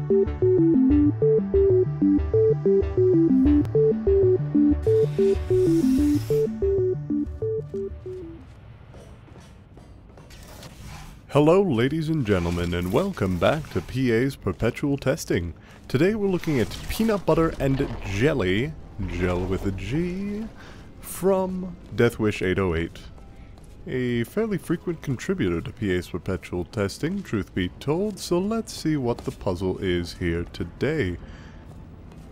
Hello ladies and gentlemen, and welcome back to PA's Perpetual Testing. Today we're looking at peanut butter and jelly, gel with a G, from Death Wish 808. A fairly frequent contributor to PA's Perpetual Testing, truth be told, so let's see what the puzzle is here today.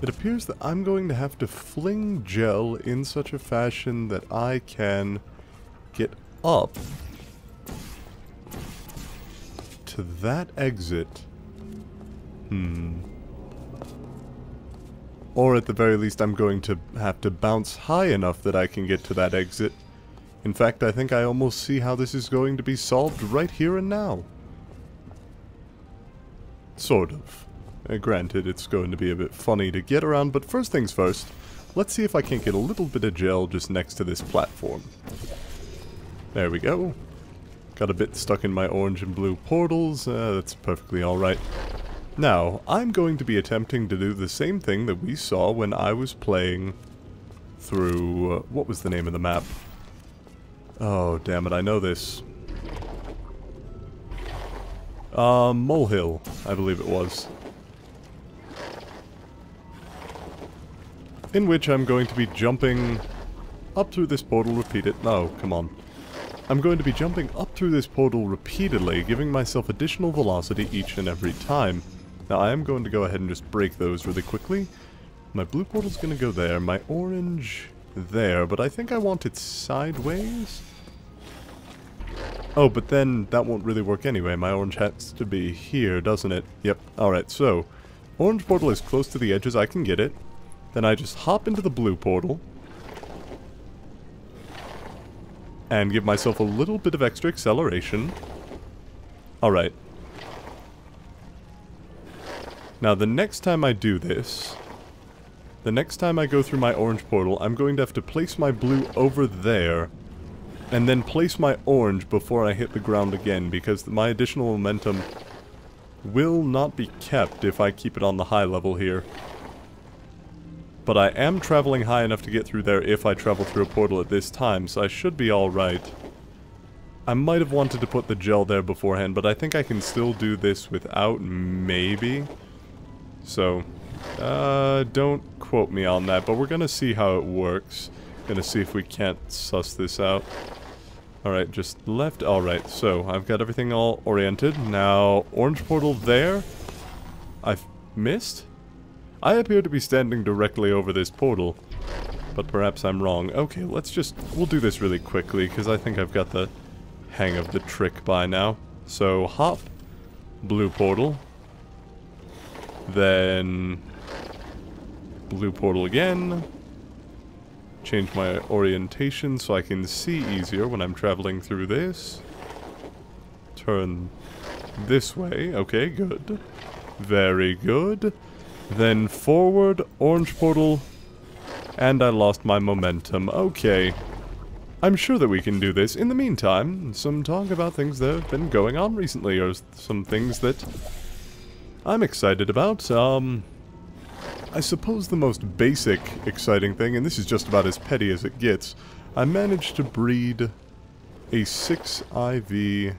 It appears that I'm going to have to fling gel in such a fashion that I can get up to that exit. Or at the very least I'm going to have to bounce high enough that I can get to that exit. In fact, I think I almost see how this is going to be solved right here and now. Sort of. Granted, it's going to be a bit funny to get around, but first things first, let's see if I can't get a little bit of gel just next to this platform. There we go. Got a bit stuck in my orange and blue portals, that's perfectly alright. Now, I'm going to be attempting to do the same thing that we saw when I was playing through, what was the name of the map? Oh, damn it, I know this. Molehill, I believe it was. In which I'm going to be jumping up through this portal repeated. No, come on. I'm going to be jumping up through this portal repeatedly, giving myself additional velocity each and every time. Now I am going to go ahead and just break those really quickly. My blue portal's going to go there, my orange there, but I think I want it sideways. Oh, but then that won't really work anyway. My orange has to be here, doesn't it? Yep. Alright, so orange portal is close to the edge as I can get it. Then I just hop into the blue portal and give myself a little bit of extra acceleration. Alright. Now the next time I do this, the next time I go through my orange portal, I'm going to have to place my blue over there, and then place my orange before I hit the ground again, because my additional momentum will not be kept if I keep it on the high level here. But I am traveling high enough to get through there if I travel through a portal at this time, so I should be alright. I might have wanted to put the gel there beforehand, but I think I can still do this without, maybe. So, don't quote me on that, but we're gonna see how it works. Gonna see if we can't suss this out. Alright, just left. Alright, so I've got everything all oriented. Now, orange portal there. I've missed? I appear to be standing directly over this portal, but perhaps I'm wrong. Okay, we'll do this really quickly, because I think I've got the hang of the trick by now. So, hop, blue portal, then blue portal again, change my orientation so I can see easier when I'm traveling through this, turn this way, okay, good, very good. Then forward, orange portal, and I lost my momentum. Okay. I'm sure that we can do this. In the meantime, some talk about things that have been going on recently, or some things that I'm excited about. I suppose the most basic exciting thing, and this is just about as petty as it gets, I managed to breed a 6 IV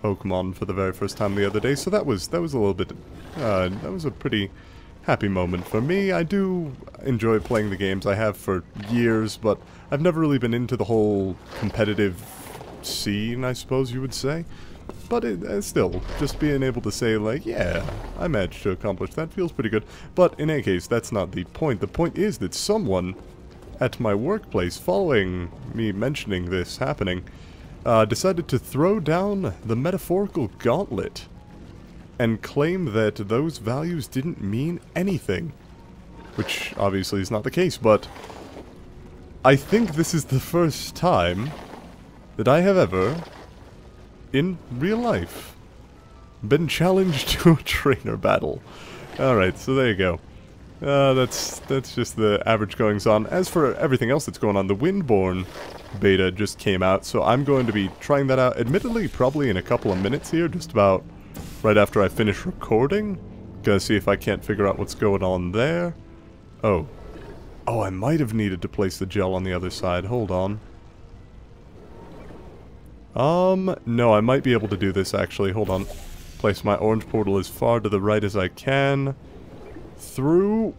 Pokemon for the very first time the other day, so that was a little bit... that was a pretty happy moment for me. I do enjoy playing the games. I have for years, but I've never really been into the whole competitive scene, I suppose you would say. But still, just being able to say, like, yeah, I managed to accomplish that feels pretty good. But in any case, that's not the point. The point is that someone at my workplace, following me mentioning this happening, decided to throw down the metaphorical gauntlet and claim that those values didn't mean anything. Which obviously is not the case, but I think this is the first time that I have ever, in real life, been challenged to a trainer battle. Alright, so there you go. That's just the average goings on. As for everything else that's going on, the Windborne beta just came out, so I'm going to be trying that out, admittedly, probably in a couple of minutes here, just about right after I finish recording. Gonna see if I can't figure out what's going on there. Oh. Oh, I might have needed to place the gel on the other side. Hold on. No, I might be able to do this actually. Hold on. Place my orange portal as far to the right as I can. Through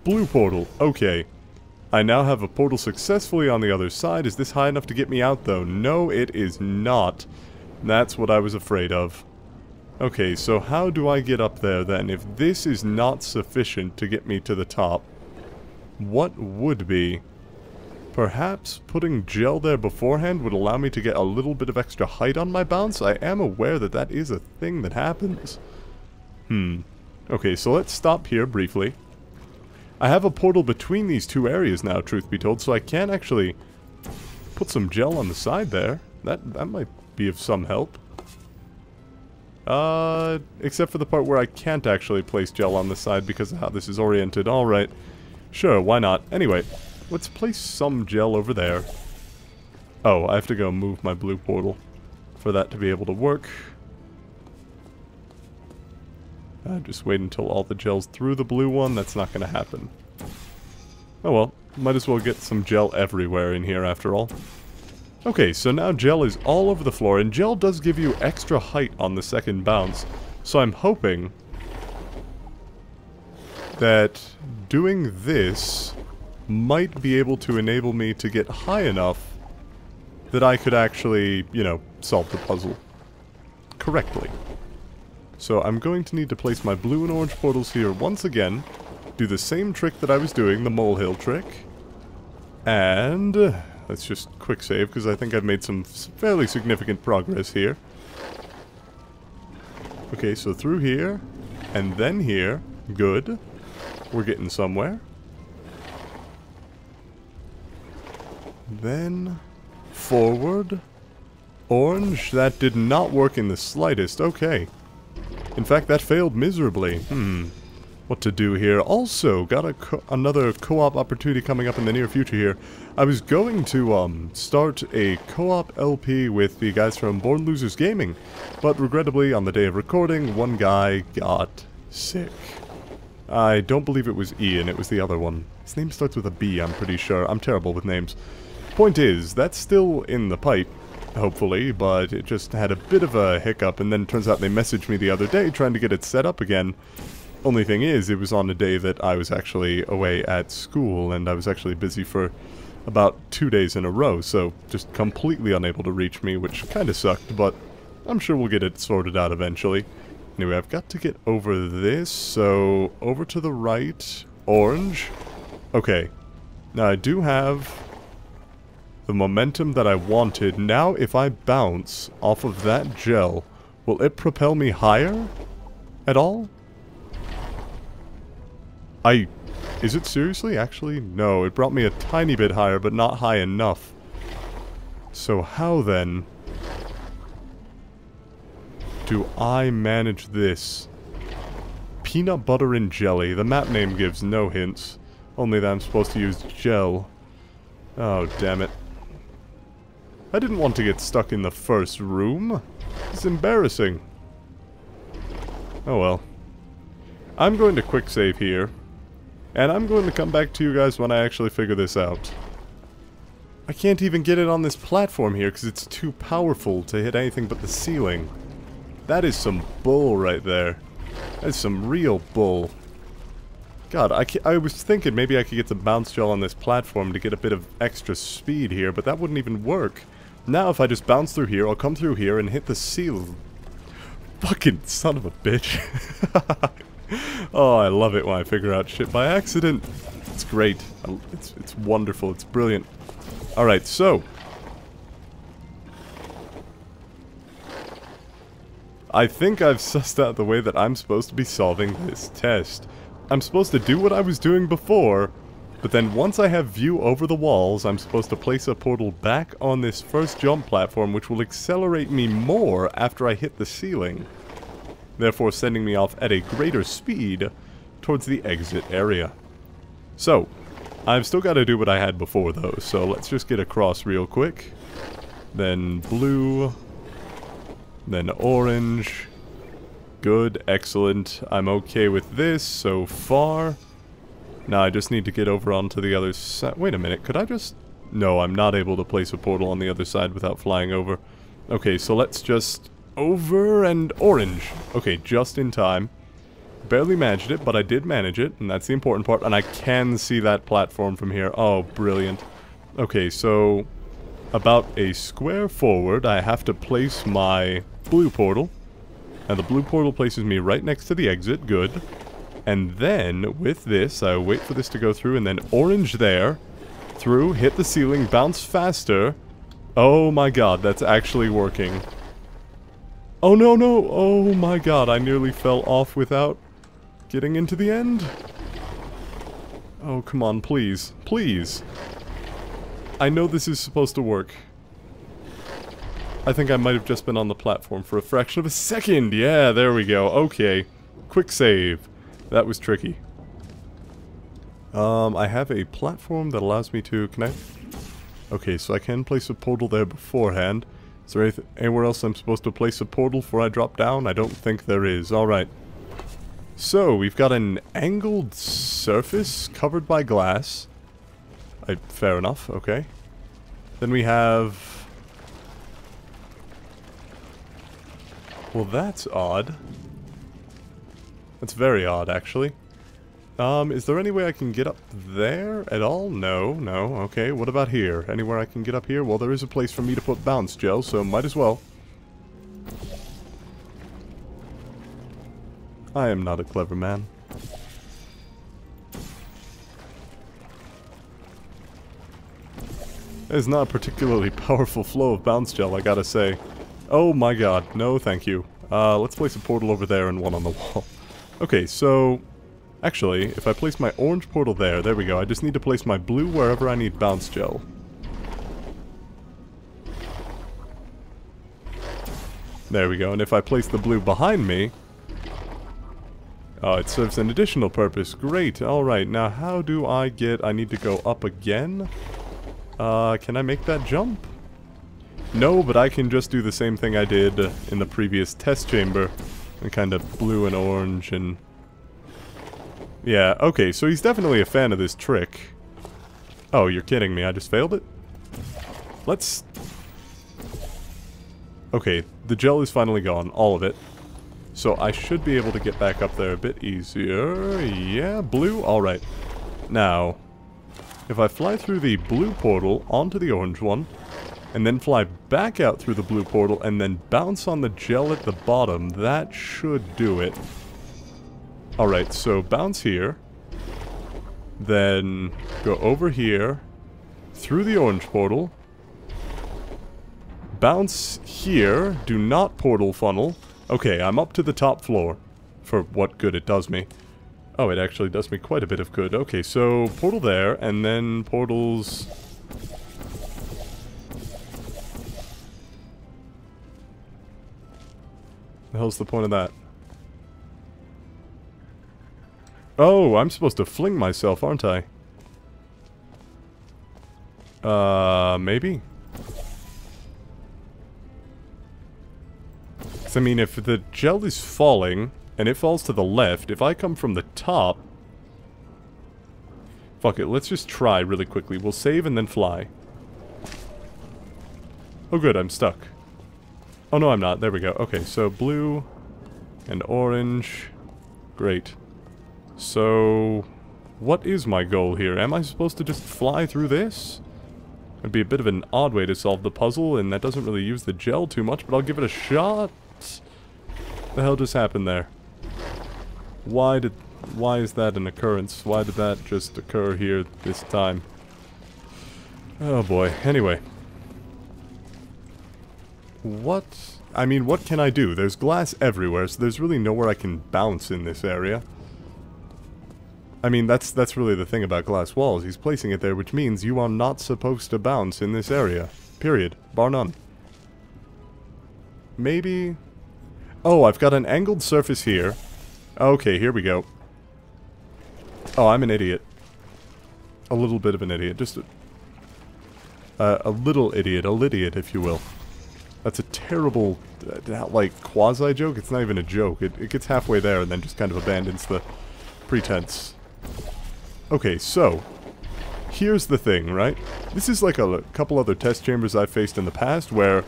blue portal. Okay. I now have a portal successfully on the other side. Is this high enough to get me out though? No, it is not. That's what I was afraid of. Okay, so how do I get up there then? If this is not sufficient to get me to the top, what would be? Perhaps putting gel there beforehand would allow me to get a little bit of extra height on my bounce? I am aware that that is a thing that happens. Okay, so let's stop here briefly. I have a portal between these two areas now, truth be told, so I can actually put some gel on the side there. That might be of some help. Except for the part where I can't actually place gel on the side because of how this is oriented. Alright. Sure, why not? Anyway, let's place some gel over there. Oh, I have to go move my blue portal for that to be able to work. Just wait until all the gel's through the blue one. That's not going to happen. Oh well, might as well get some gel everywhere in here after all. Okay, so now gel is all over the floor, and gel does give you extra height on the second bounce. So I'm hoping that doing this might be able to enable me to get high enough that I could actually, you know, solve the puzzle correctly. So I'm going to need to place my blue and orange portals here once again, do the same trick that I was doing, the molehill trick, and let's just quick save because I think I've made some fairly significant progress here. Okay, so through here, and then here, good, we're getting somewhere. Then forward, orange, that did not work in the slightest, okay. In fact, that failed miserably. What to do here? Also, got another co-op opportunity coming up in the near future here. I was going to start a co-op LP with the guys from Born Losers Gaming, but regrettably, on the day of recording, one guy got sick. I don't believe it was Ian, it was the other one. His name starts with a B, I'm pretty sure. I'm terrible with names. Point is, that's still in the pipe, hopefully, but it just had a bit of a hiccup, and then it turns out they messaged me the other day trying to get it set up again. Only thing is, it was on a day that I was actually away at school, and I was actually busy for about 2 days in a row, so just completely unable to reach me, which kinda sucked, but I'm sure we'll get it sorted out eventually. Anyway, I've got to get over this, so over to the right, orange. Okay, now I do have the momentum that I wanted. Now if I bounce off of that gel, will it propel me higher at all? Is it seriously? Actually, no. It brought me a tiny bit higher, but not high enough. So how then do I manage this? Peanut butter and jelly. The map name gives no hints. Only that I'm supposed to use gel. Oh, damn it. I didn't want to get stuck in the first room. It's embarrassing. Oh well. I'm going to quick save here. And I'm going to come back to you guys when I actually figure this out. I can't even get it on this platform here because it's too powerful to hit anything but the ceiling. That is some bull right there. That is some real bull. God, I was thinking maybe I could get the bounce gel on this platform to get a bit of extra speed here, but that wouldn't even work. Now if I just bounce through here, I'll come through here and hit the ceiling. Fucking son of a bitch. Oh, I love it when I figure out shit by accident. It's great. It's wonderful. It's brilliant. Alright, so I think I've sussed out the way that I'm supposed to be solving this test. I'm supposed to do what I was doing before, but then once I have view over the walls, I'm supposed to place a portal back on this first jump platform, which will accelerate me more after I hit the ceiling, therefore sending me off at a greater speed towards the exit area. So, I've still got to do what I had before though, so let's just get across real quick. Then blue, then orange, Good, excellent. I'm okay with this so far. Now I just need to get over onto the other side. Wait a minute, could I just... No, I'm not able to place a portal on the other side without flying over. Okay, so let's just... Over and orange. Okay, just in time. Barely managed it, but I did manage it, and that's the important part. And I can see that platform from here. Oh, brilliant. Okay, so... About a square forward, I have to place my blue portal. And the blue portal places me right next to the exit. Good. And then, with this, I wait for this to go through, and then orange there. Through, hit the ceiling, bounce faster. Oh my god, that's actually working. Oh no, no! Oh my god, I nearly fell off without getting into the end. Oh, come on, please. Please. I know this is supposed to work. I think I might have just been on the platform for a fraction of a second. Yeah, there we go. Okay. Quick save. That was tricky. I have a platform that allows me to connect. Okay, so I can place a portal there beforehand. Is there anywhere else I'm supposed to place a portal before I drop down? I don't think there is. Alright. So, we've got an angled surface covered by glass. Fair enough, okay. Then we have... Well, that's odd. That's very odd, actually. Is there any way I can get up there at all? No, no, okay. What about here? Anywhere I can get up here? Well, there is a place for me to put bounce gel, so might as well. I am not a clever man. It's not a particularly powerful flow of bounce gel, I gotta say. Oh my god, no thank you. Let's place a portal over there and one on the wall. Okay, so... Actually, if I place my orange portal there we go. I just need to place my blue wherever I need bounce gel. There we go, and if I place the blue behind me... Oh, it serves an additional purpose. Great, alright. Now how do I get... I need to go up again? Can I make that jump? No, but I can just do the same thing I did in the previous test chamber. And kind of blue and orange and... Yeah, okay, so he's definitely a fan of this trick. Oh, you're kidding me, I just failed it? Let's... Okay, the gel is finally gone, all of it. So I should be able to get back up there a bit easier. Yeah, blue, alright. Now, if I fly through the blue portal onto the orange one, and then fly back out through the blue portal, and then bounce on the gel at the bottom, that should do it. Alright, so bounce here, then go over here, through the orange portal, bounce here, do not portal funnel. Okay, I'm up to the top floor, for what good it does me. Oh, it actually does me quite a bit of good. Okay, so portal there, and then portals... The hell's the point of that? Oh, I'm supposed to fling myself, aren't I? Maybe? 'Cause I mean, if the gel is falling, and it falls to the left, if I come from the top... Fuck it, let's just try really quickly. We'll save and then fly. Oh good, I'm stuck. Oh no, I'm not. There we go. Okay, so blue and orange. Great. So, what is my goal here? Am I supposed to just fly through this? It'd be a bit of an odd way to solve the puzzle, and that doesn't really use the gel too much, but I'll give it a shot. The hell just happened there? Why is that an occurrence? Why did that just occur here this time? Oh boy. Anyway. What? I mean, what can I do? There's glass everywhere, so there's really nowhere I can bounce in this area. I mean, that's really the thing about glass walls. He's placing it there, which means you are not supposed to bounce in this area. Period. Bar none. Maybe... Oh, I've got an angled surface here. Okay, here we go. Oh, I'm an idiot. A little bit of an idiot. Just a little idiot. A lidiot, if you will. That's a terrible like, quasi-joke. It's not even a joke. It gets halfway there and then just kind of abandons the pretense. Okay, so here's the thing, right? This is like a couple other test chambers I've faced in the past where...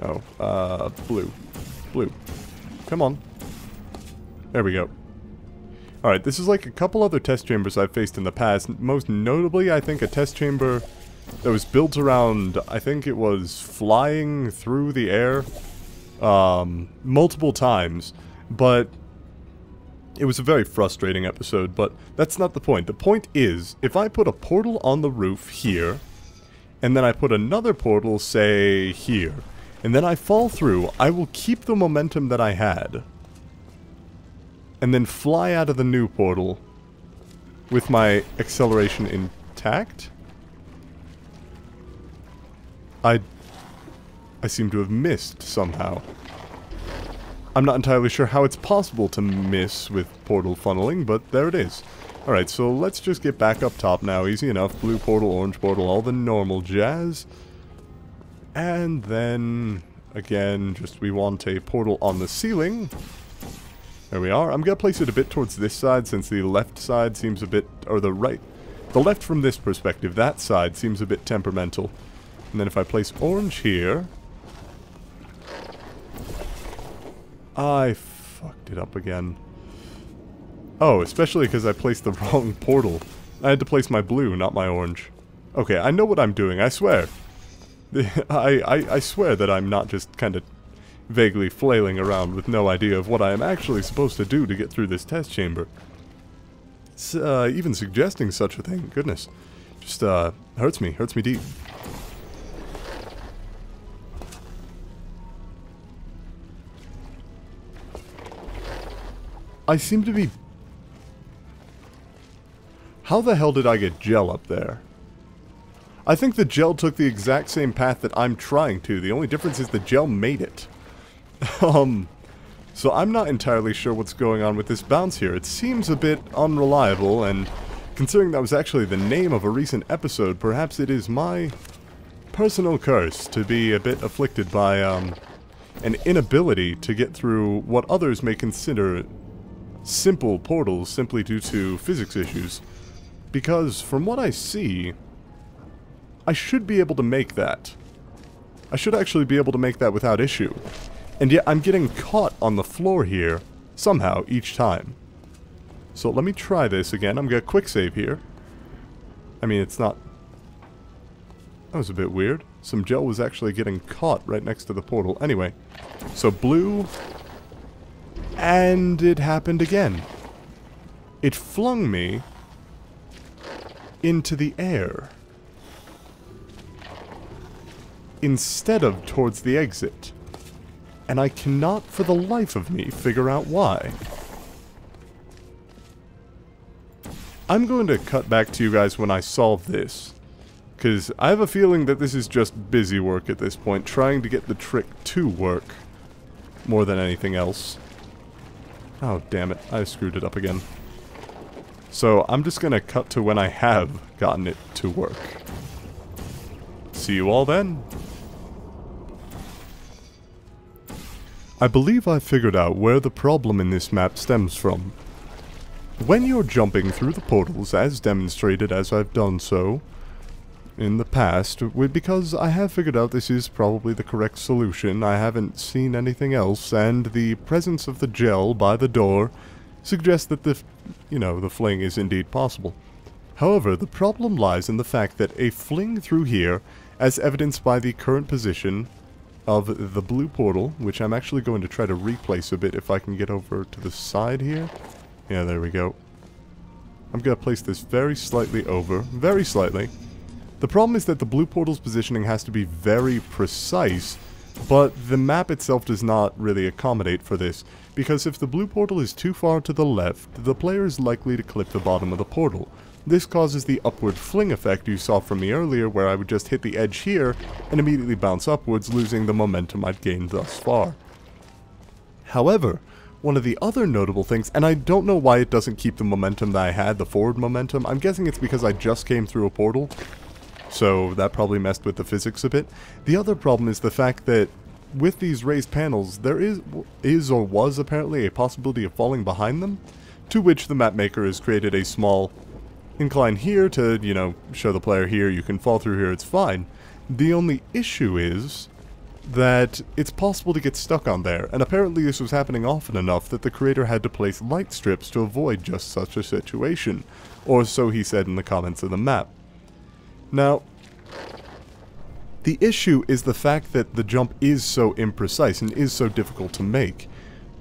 Oh, blue. Blue. Come on. There we go. Alright, this is like a couple other test chambers I've faced in the past. Most notably, I think a test chamber that was built around, I think it was flying through the air multiple times. But it was a very frustrating episode, but that's not the point. The point is, if I put a portal on the roof here, and then I put another portal, say, here, and then I fall through, I will keep the momentum that I had, and then fly out of the new portal with my acceleration intact. I seem to have missed somehow. I'm not entirely sure how it's possible to miss with portal funneling, but there it is. Alright, so let's just get back up top now. Easy enough. Blue portal, orange portal, all the normal jazz. And then, again, just we want a portal on the ceiling. There we are. I'm going to place it a bit towards this side since the left side seems a bit, or the right, the left from this perspective, that side seems a bit temperamental. And then if I place orange here, I fucked it up again. Oh, especially because I placed the wrong portal. I had to place my blue, not my orange. Okay, I know what I'm doing, I swear. I swear that I'm not just kind of vaguely flailing around with no idea of what I am actually supposed to do to get through this test chamber. It's, even suggesting such a thing, goodness. Just, hurts me deep. I seem to be... How the hell did I get gel up there? I think the gel took the exact same path that I'm trying to. The only difference is the gel made it. So I'm not entirely sure what's going on with this bounce here. It seems a bit unreliable, and considering that was actually the name of a recent episode, perhaps it is my personal curse to be a bit afflicted by, an inability to get through what others may consider simple portals simply due to physics issues. Because, from what I see, I should be able to make that. I should actually be able to make that without issue. And yet I'm getting caught on the floor here, somehow, each time. So let me try this again. I'm going to quick save here. I mean, it's not... That was a bit weird. Some gel was actually getting caught right next to the portal. Anyway, so blue... And it happened again. It flung me into the air instead of towards the exit. And I cannot for the life of me figure out why. I'm going to cut back to you guys when I solve this, because I have a feeling that this is just busy work at this point, trying to get the trick to work more than anything else. Oh, damn it. I screwed it up again. So, I'm just gonna cut to when I have gotten it to work. See you all then. I believe I've figured out where the problem in this map stems from. When you're jumping through the portals, as demonstrated as I've done so in the past, because I have figured out this is probably the correct solution, I haven't seen anything else, and the presence of the gel by the door suggests that the fling is indeed possible. However, the problem lies in the fact that a fling through here, as evidenced by the current position of the blue portal, which I'm actually going to try to replace a bit if I can get over to the side here. Yeah, there we go. I'm going to place this very slightly over, very slightly. The problem is that the blue portal's positioning has to be very precise, but the map itself does not really accommodate for this, because if the blue portal is too far to the left, the player is likely to clip the bottom of the portal. This causes the upward fling effect you saw from me earlier, where I would just hit the edge here and immediately bounce upwards, losing the momentum I'd gained thus far. However, one of the other notable things, and I don't know why it doesn't keep the momentum that I had, the forward momentum, I'm guessing it's because I just came through a portal, so that probably messed with the physics a bit. The other problem is the fact that with these raised panels, there is or was apparently a possibility of falling behind them, to which the map maker has created a small incline here to, you know, show the player here, you can fall through here, it's fine. The only issue is that it's possible to get stuck on there, and apparently this was happening often enough that the creator had to place light strips to avoid just such a situation, or so he said in the comments of the map. Now, the issue is the fact that the jump is so imprecise and is so difficult to make.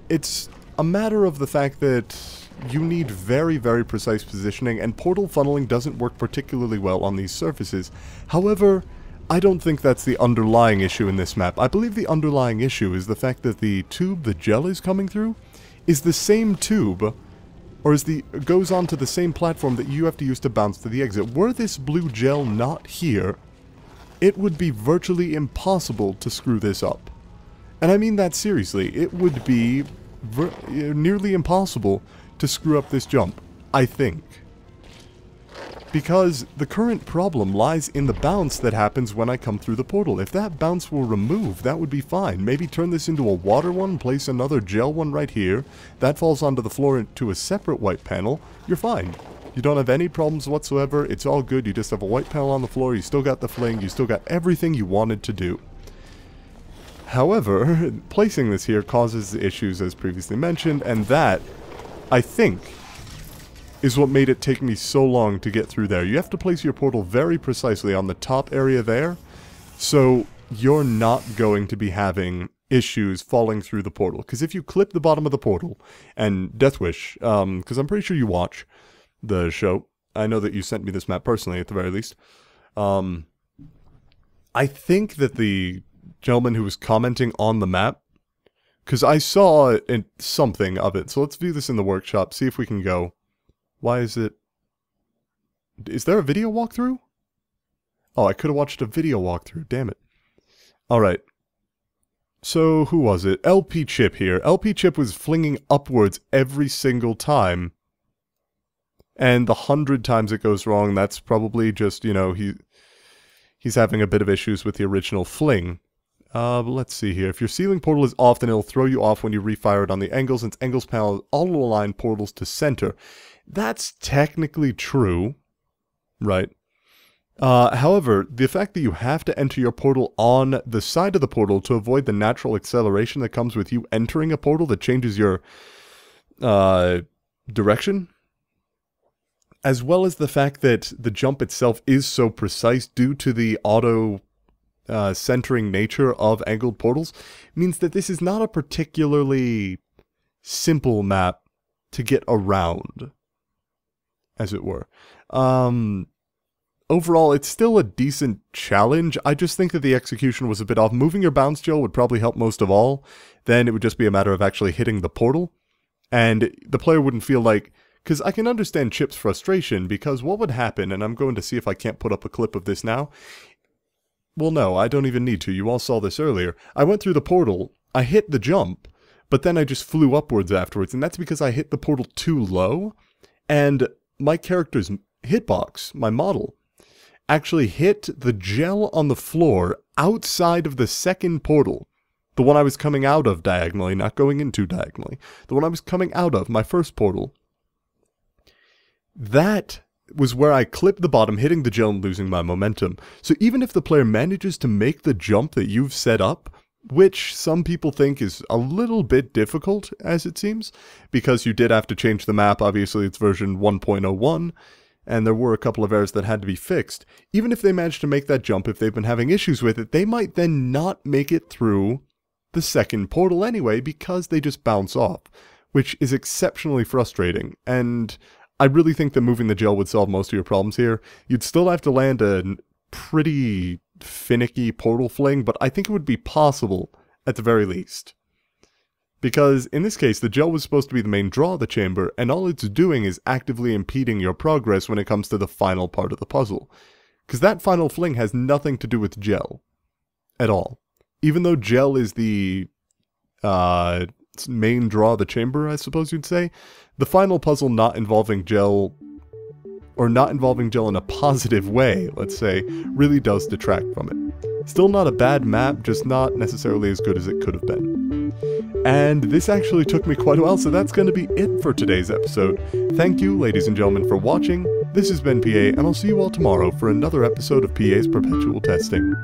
It's a matter of the fact that you need very, very precise positioning, and portal funneling doesn't work particularly well on these surfaces. However, I don't think that's the underlying issue in this map. I believe the underlying issue is the fact that the tube the gel is coming through is the same tube, or goes onto the same platform that you have to use to bounce to the exit. Were this blue gel not here, it would be virtually impossible to screw this up. And I mean that seriously. It would be nearly impossible to screw up this jump, I think. Because the current problem lies in the bounce that happens when I come through the portal. If that bounce were removed, that would be fine. Maybe turn this into a water one, place another gel one right here. That falls onto the floor into a separate white panel. You're fine. You don't have any problems whatsoever. It's all good. You just have a white panel on the floor. You still got the fling. You still got everything you wanted to do. However, placing this here causes issues as previously mentioned, and that, I think, is what made it take me so long to get through there. You have to place your portal very precisely on the top area there, so you're not going to be having issues falling through the portal. Because if you clip the bottom of the portal, and Deathwish, because I'm pretty sure you watch the show, I know that you sent me this map personally at the very least, I think that the gentleman who was commenting on the map, because I saw something of it, so let's view this in the workshop, see if we can go. Why is it... Is there a video walkthrough? Oh, I could have watched a video walkthrough, damn it. Alright. So, who was it? LP Chip here. LP Chip was flinging upwards every single time. And the 100 times it goes wrong, that's probably just, you know, he's having a bit of issues with the original fling. But let's see here. If your ceiling portal is off, then it'll throw you off when you refire it on the angles, since angles panel auto-align portals to center. That's technically true, right? However, the fact that you have to enter your portal on the side of the portal to avoid the natural acceleration that comes with you entering a portal that changes your direction, as well as the fact that the jump itself is so precise due to the auto centering nature of angled portals, means that this is not a particularly simple map to get around, as it were. Overall, it's still a decent challenge. I just think that the execution was a bit off. Moving your bounce gel would probably help most of all. Then it would just be a matter of actually hitting the portal, and the player wouldn't feel like... Because I can understand Chip's frustration, because what would happen, and I'm going to see if I can't put up a clip of this now. Well, no, I don't even need to. You all saw this earlier. I went through the portal, I hit the jump, but then I just flew upwards afterwards, and that's because I hit the portal too low, and my character's hitbox, my model, actually hit the gel on the floor outside of the second portal. The one I was coming out of diagonally, not going into diagonally. The one I was coming out of, my first portal. That was where I clipped the bottom, hitting the gel and losing my momentum. So even if the player manages to make the jump that you've set up, which some people think is a little bit difficult, as it seems, because you did have to change the map, obviously it's version 1.01, and there were a couple of errors that had to be fixed. Even if they manage to make that jump, if they've been having issues with it, they might then not make it through the second portal anyway, because they just bounce off, which is exceptionally frustrating, and I really think that moving the gel would solve most of your problems here. You'd still have to land a pretty finicky portal fling, but I think it would be possible at the very least. Because in this case, the gel was supposed to be the main draw of the chamber, and all it's doing is actively impeding your progress when it comes to the final part of the puzzle. Because that final fling has nothing to do with gel. At all. Even though gel is the main draw of the chamber, I suppose you'd say, the final puzzle not involving gel, or not involving gel in a positive way, let's say, really does detract from it. Still not a bad map, just not necessarily as good as it could have been. And this actually took me quite a while, so that's going to be it for today's episode. Thank you, ladies and gentlemen, for watching. This has been PA, and I'll see you all tomorrow for another episode of PA's Perpetual Testing.